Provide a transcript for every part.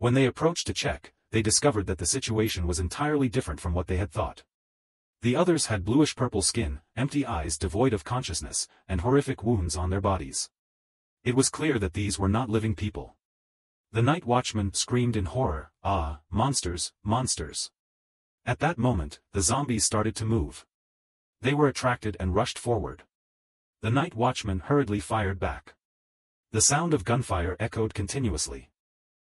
When they approached to check, they discovered that the situation was entirely different from what they had thought. The others had bluish-purple skin, empty eyes devoid of consciousness, and horrific wounds on their bodies. It was clear that these were not living people. The night watchman screamed in horror, "Ah, monsters, monsters!" At that moment, the zombies started to move. They were attracted and rushed forward. The night watchman hurriedly fired back. The sound of gunfire echoed continuously.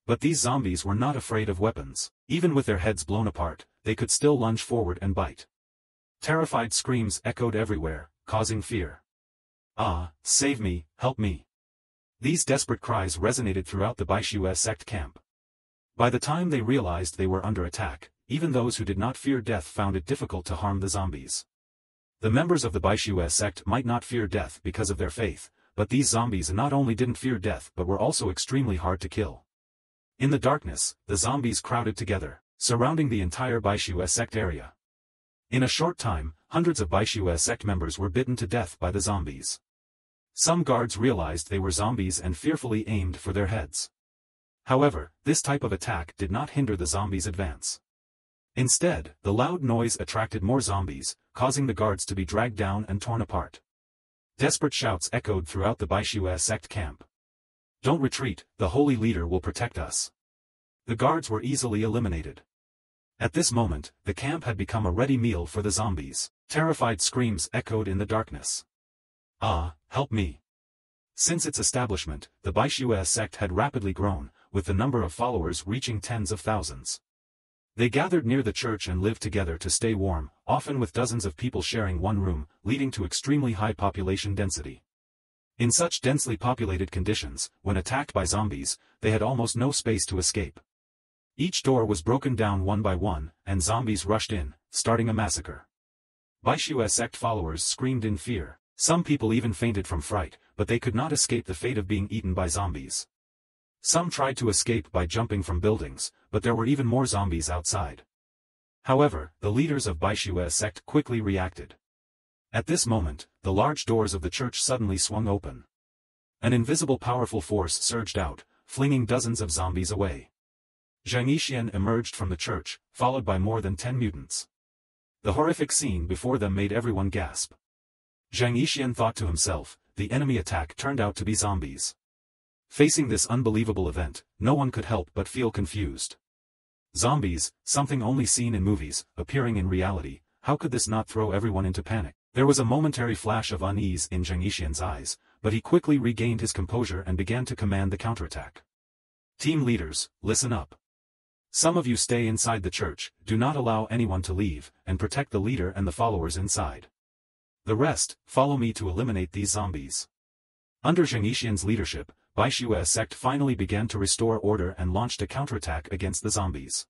But these zombies were not afraid of weapons. Even with their heads blown apart, they could still lunge forward and bite. Terrified screams echoed everywhere, causing fear. "Ah, save me, help me." These desperate cries resonated throughout the Baishue sect camp. By the time they realized they were under attack, even those who did not fear death found it difficult to harm the zombies. The members of the Baishue sect might not fear death because of their faith, but these zombies not only didn't fear death but were also extremely hard to kill. In the darkness, the zombies crowded together, surrounding the entire Baishue sect area. In a short time, hundreds of Baishue sect members were bitten to death by the zombies. Some guards realized they were zombies and fearfully aimed for their heads. However, this type of attack did not hinder the zombies' advance. Instead, the loud noise attracted more zombies, causing the guards to be dragged down and torn apart. Desperate shouts echoed throughout the Baishue sect camp. "Don't retreat, the holy leader will protect us." The guards were easily eliminated. At this moment, the camp had become a ready meal for the zombies. Terrified screams echoed in the darkness. "Ah, help me." Since its establishment, the Baishue sect had rapidly grown, with the number of followers reaching tens of thousands. They gathered near the church and lived together to stay warm, often with dozens of people sharing one room, leading to extremely high population density. In such densely populated conditions, when attacked by zombies, they had almost no space to escape. Each door was broken down one by one, and zombies rushed in, starting a massacre. Baishue sect followers screamed in fear. Some people even fainted from fright, but they could not escape the fate of being eaten by zombies. Some tried to escape by jumping from buildings, but there were even more zombies outside. However, the leaders of Baishue sect quickly reacted. At this moment, the large doors of the church suddenly swung open. An invisible powerful force surged out, flinging dozens of zombies away. Zhang Yixian emerged from the church, followed by more than 10 mutants. The horrific scene before them made everyone gasp. Zhang Yixian thought to himself, the enemy attack turned out to be zombies. Facing this unbelievable event, no one could help but feel confused. Zombies, something only seen in movies, appearing in reality, how could this not throw everyone into panic? There was a momentary flash of unease in Zhang Yixian's eyes, but he quickly regained his composure and began to command the counterattack. "Team leaders, listen up. Some of you stay inside the church, do not allow anyone to leave, and protect the leader and the followers inside. The rest, follow me to eliminate these zombies." Under Zhang Yixian's leadership, Baishue sect finally began to restore order and launched a counterattack against the zombies.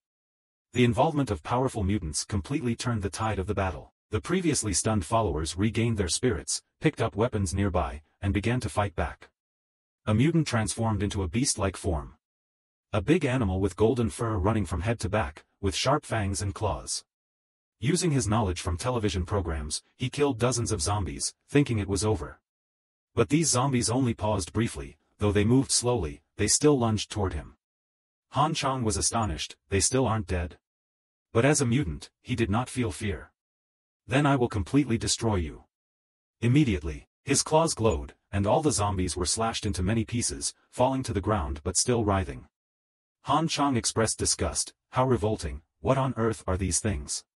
The involvement of powerful mutants completely turned the tide of the battle. The previously stunned followers regained their spirits, picked up weapons nearby, and began to fight back. A mutant transformed into a beast-like form. A big animal with golden fur running from head to back, with sharp fangs and claws. Using his knowledge from television programs, he killed dozens of zombies, thinking it was over. But these zombies only paused briefly, though they moved slowly, they still lunged toward him. Han Chang was astonished, they still aren't dead. But as a mutant, he did not feel fear. "Then I will completely destroy you." Immediately, his claws glowed, and all the zombies were slashed into many pieces, falling to the ground but still writhing. Han Chang expressed disgust, "How revolting, what on earth are these things?"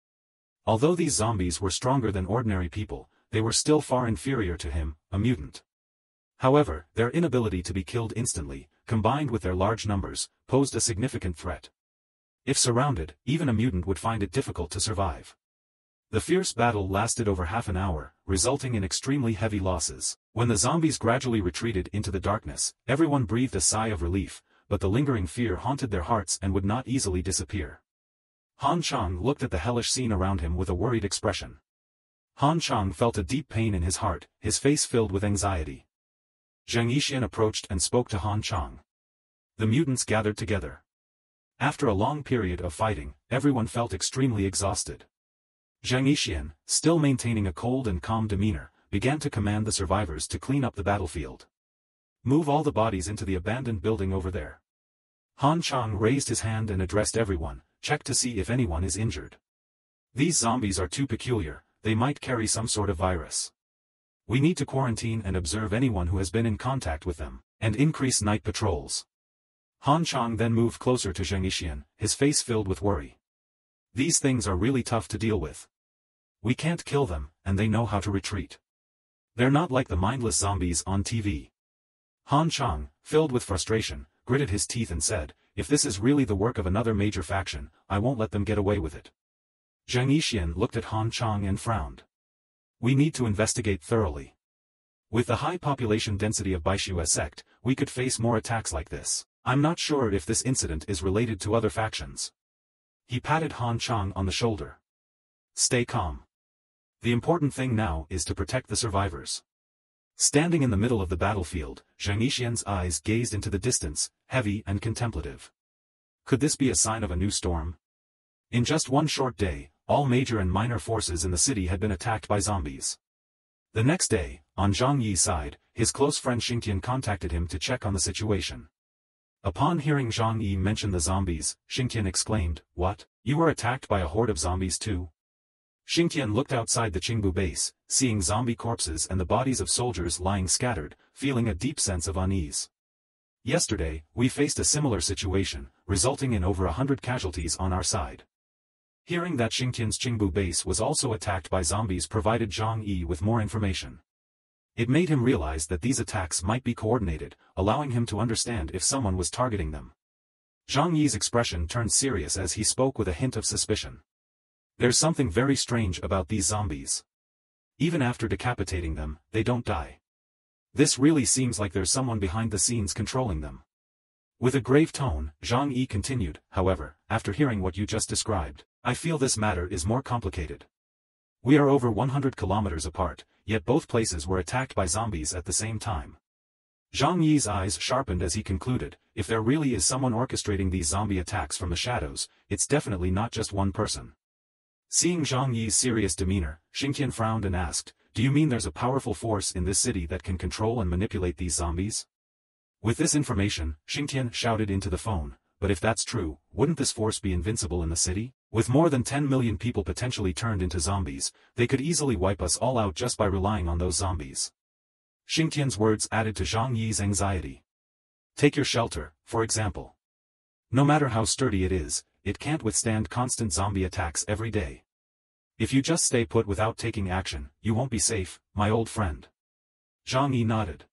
Although these zombies were stronger than ordinary people, they were still far inferior to him, a mutant. However, their inability to be killed instantly, combined with their large numbers, posed a significant threat. If surrounded, even a mutant would find it difficult to survive. The fierce battle lasted over half an hour, resulting in extremely heavy losses. When the zombies gradually retreated into the darkness, everyone breathed a sigh of relief, but the lingering fear haunted their hearts and would not easily disappear. Han Chang looked at the hellish scene around him with a worried expression. Han Chang felt a deep pain in his heart, his face filled with anxiety. Zhang Yixian approached and spoke to Han Chang. The mutants gathered together. After a long period of fighting, everyone felt extremely exhausted. Zhang Yixian, still maintaining a cold and calm demeanor, began to command the survivors to clean up the battlefield. "Move all the bodies into the abandoned building over there." Han Chang raised his hand and addressed everyone, check to see if anyone is injured. These zombies are too peculiar, they might carry some sort of virus. We need to quarantine and observe anyone who has been in contact with them, and increase night patrols. Han Chang then moved closer to Zheng Yixian, his face filled with worry. These things are really tough to deal with. We can't kill them, and they know how to retreat. They're not like the mindless zombies on TV. Han Chang, filled with frustration, gritted his teeth and said, if this is really the work of another major faction, I won't let them get away with it. Zheng Yixian looked at Han Chang and frowned. We need to investigate thoroughly. With the high population density of Baishua sect, we could face more attacks like this. I'm not sure if this incident is related to other factions. He patted Han Chang on the shoulder. Stay calm. The important thing now is to protect the survivors. Standing in the middle of the battlefield, Zheng Yixian's eyes gazed into the distance, heavy and contemplative. Could this be a sign of a new storm? In just one short day, all major and minor forces in the city had been attacked by zombies. The next day, on Zhang Yi's side, his close friend Xingtian contacted him to check on the situation. Upon hearing Zhang Yi mention the zombies, Xingtian exclaimed, "What? You were attacked by a horde of zombies too?" Xingtian looked outside the Qingbu base, seeing zombie corpses and the bodies of soldiers lying scattered, feeling a deep sense of unease. Yesterday, we faced a similar situation, resulting in over 100 casualties on our side. Hearing that Xingtian's Qingbu base was also attacked by zombies provided Zhang Yi with more information. It made him realize that these attacks might be coordinated, allowing him to understand if someone was targeting them. Zhang Yi's expression turned serious as he spoke with a hint of suspicion. There's something very strange about these zombies. Even after decapitating them, they don't die. This really seems like there's someone behind the scenes controlling them. With a grave tone, Zhang Yi continued, however, after hearing what you just described, I feel this matter is more complicated. We are over 100 kilometers apart, yet both places were attacked by zombies at the same time. Zhang Yi's eyes sharpened as he concluded, if there really is someone orchestrating these zombie attacks from the shadows, it's definitely not just one person. Seeing Zhang Yi's serious demeanor, Xingtian frowned and asked, do you mean there's a powerful force in this city that can control and manipulate these zombies? With this information, Xingtian shouted into the phone, but if that's true, wouldn't this force be invincible in the city? With more than 10 million people potentially turned into zombies, they could easily wipe us all out just by relying on those zombies. Xingtian's words added to Zhang Yi's anxiety. Take your shelter, for example. No matter how sturdy it is, it can't withstand constant zombie attacks every day. If you just stay put without taking action, you won't be safe, my old friend. Zhang Yi nodded.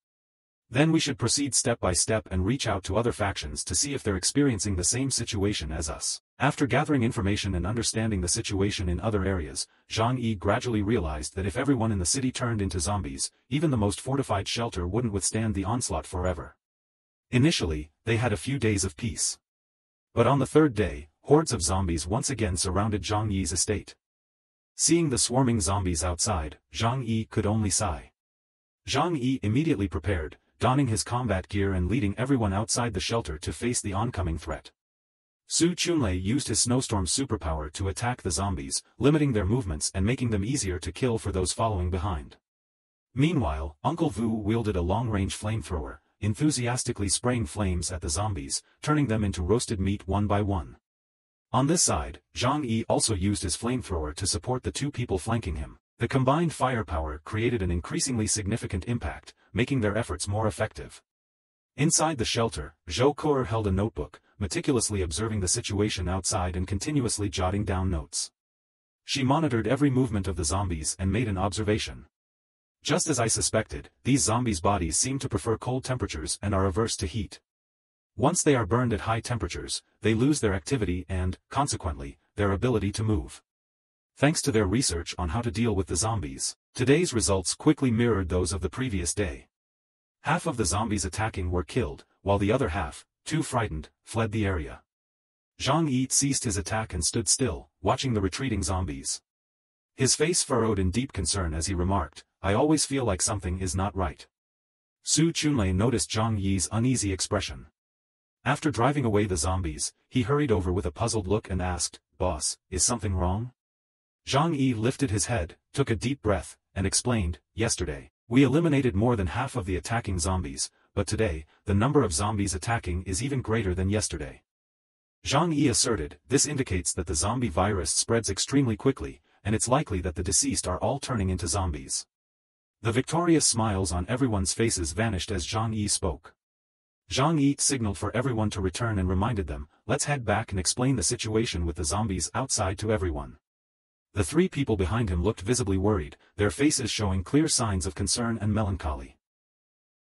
Then we should proceed step by step and reach out to other factions to see if they're experiencing the same situation as us. After gathering information and understanding the situation in other areas, Zhang Yi gradually realized that if everyone in the city turned into zombies, even the most fortified shelter wouldn't withstand the onslaught forever. Initially, they had a few days of peace. But on the third day, hordes of zombies once again surrounded Zhang Yi's estate. Seeing the swarming zombies outside, Zhang Yi could only sigh. Zhang Yi immediately prepared, donning his combat gear and leading everyone outside the shelter to face the oncoming threat. Su Chunlei used his snowstorm superpower to attack the zombies, limiting their movements and making them easier to kill for those following behind. Meanwhile, Uncle Vu wielded a long-range flamethrower, enthusiastically spraying flames at the zombies, turning them into roasted meat one by one. On this side, Zhang Yi also used his flamethrower to support the two people flanking him. The combined firepower created an increasingly significant impact, making their efforts more effective. Inside the shelter, Zhou Kuo held a notebook, meticulously observing the situation outside and continuously jotting down notes. She monitored every movement of the zombies and made an observation. Just as I suspected, these zombies' bodies seem to prefer cold temperatures and are averse to heat. Once they are burned at high temperatures, they lose their activity and, consequently, their ability to move. Thanks to their research on how to deal with the zombies, today's results quickly mirrored those of the previous day. Half of the zombies attacking were killed, while the other half, too frightened, fled the area. Zhang Yi ceased his attack and stood still, watching the retreating zombies. His face furrowed in deep concern as he remarked, I always feel like something is not right. Su Chunlei noticed Zhang Yi's uneasy expression. After driving away the zombies, he hurried over with a puzzled look and asked, Boss, is something wrong? Zhang Yi lifted his head, took a deep breath, and explained, yesterday, we eliminated more than half of the attacking zombies, but today, the number of zombies attacking is even greater than yesterday. Zhang Yi asserted, this indicates that the zombie virus spreads extremely quickly, and it's likely that the deceased are all turning into zombies. The victorious smiles on everyone's faces vanished as Zhang Yi spoke. Zhang Yi signaled for everyone to return and reminded them, let's head back and explain the situation with the zombies outside to everyone. The three people behind him looked visibly worried, their faces showing clear signs of concern and melancholy.